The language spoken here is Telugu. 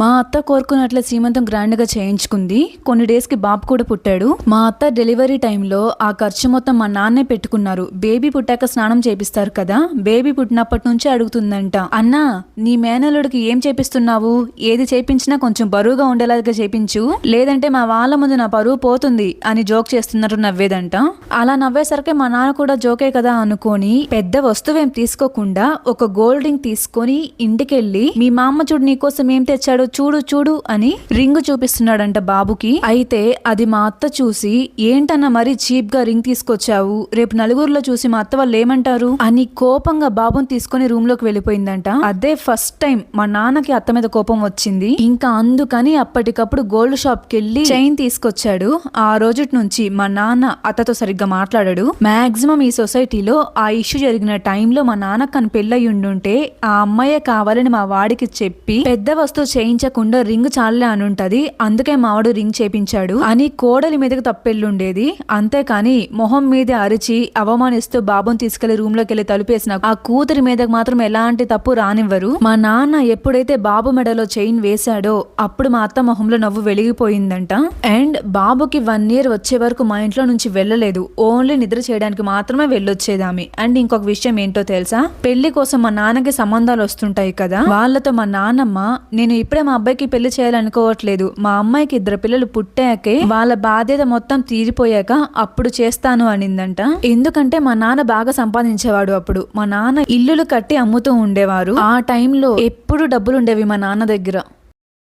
మా అత్త కోరుకున్నట్లే సీమంతం గ్రాండ్ గా చేయించుకుంది. కొన్ని డేస్ కి బాబు కూడా పుట్టాడు. మా అత్త డెలివరీ టైంలో ఆ ఖర్చు మొత్తం మా నాన్నే పెట్టుకున్నారు. బేబీ పుట్టాక స్నానం చేపిస్తారు కదా, బేబీ పుట్టినప్పటి నుంచే అడుగుతుందంట, అన్నా నీ మేనల్లుడికి ఏం చేపిస్తున్నావు, ఏది చేపించినా కొంచెం బరువుగా ఉండేలాగా చేపించు, లేదంటే మా వాళ్ళ ముందు నా పరువు పోతుంది అని జోక్ చేస్తున్నట్టు నవ్వేదంట. అలా నవ్వేసరికి మా నాన్న కూడా జోకే కదా అనుకొని పెద్ద వస్తువేం తీసుకోకుండా ఒక గోల్డ్ రింగ్ తీసుకొని ఇంటికెళ్ళి, మీ మామ చూడు నీకోసం ఏం తెచ్చాడు చూడు చూడు అని రింగ్ చూపిస్తున్నాడంట బాబుకి. అయితే అది మా అత్త చూసి, ఏంటన్నా మరీ చీప్ గా రింగ్ తీసుకొచ్చావు, రేపు నలుగురిలో చూసి మా అత్త వాళ్ళు ఏమంటారు అని కోపంగా బాబుని తీసుకొని రూమ్ లోకి వెళ్ళిపోయిందంట. అదే ఫస్ట్ టైం మా నాన్నకి అత్త మీద కోపం వచ్చింది. ఇంకా అందుకని అప్పటికప్పుడు గోల్డ్ షాప్ కి వెళ్ళి చైన్ తీసుకొచ్చాడు. ఆ రోజు నుంచి మా నాన్న అత్తతో సరిగ్గా మాట్లాడాడు. మాక్సిమం ఈ సొసైటీలో ఆ ఇష్యూ జరిగిన టైంలో మా నాన్నకు అని పెళ్ళయి ఉండుంటే ఆ అమ్మాయే కావాలని మా వాడికి చెప్పి పెద్ద వస్తువు చేయించకుండా రింగ్ చాలే అని ఉంటది, అందుకే మావాడు రింగ్ చేపించాడు అని కోడలి మీదకి తప్పెళ్ళుండేది. అంతేకాని మొహం మీదే అరిచి అవమానిస్తూ బాబుని తీసుకెళ్లి రూమ్ లోకి వెళ్ళి తలుపేసిన ఆ కూతురి మీదకి మాత్రం ఎలాంటి తప్పు రానివ్వరు. మా నాన్న ఎప్పుడైతే బాబు మెడలో చైన్ వేశాడో అప్పుడు మా అత్త మొహంలో నవ్వు వెలిగిపోయిందంట. అండ్ బాబుకి 1 year వచ్చే వరకు మా ఇంట్లో నుంచి వెళ్ళలేదు, ఓన్లీ నిద్ర చేయడానికి మాత్రమే వెళ్ళొచ్చేదామి. అండ్ ఇంకొక విషయం ఏంటో తెలుసా, పెళ్లి కోసం మా నాన్నకి సంబంధాలు వస్తుంటాయి కదా, వాళ్ళతో మా నాన్నమ్మ, నేను ఇప్పుడే మా అబ్బాయికి పెళ్లి చేయాలనుకోవట్లేదు, మా అమ్మాయికి 2 పిల్లలు పుట్టాకే వాళ్ళ బాధ్యత మొత్తం తీరిపోయాక అప్పుడు చేస్తాను అనిందంట. ఎందుకంటే మా నాన్న బాగా సంపాదించేవాడు. అప్పుడు మా నాన్న ఇల్లులు కట్టి అమ్ముతూ ఉండేవారు. ఆ టైంలో ఎప్పుడు డబ్బులు ఉండేవి మా నాన్న దగ్గర.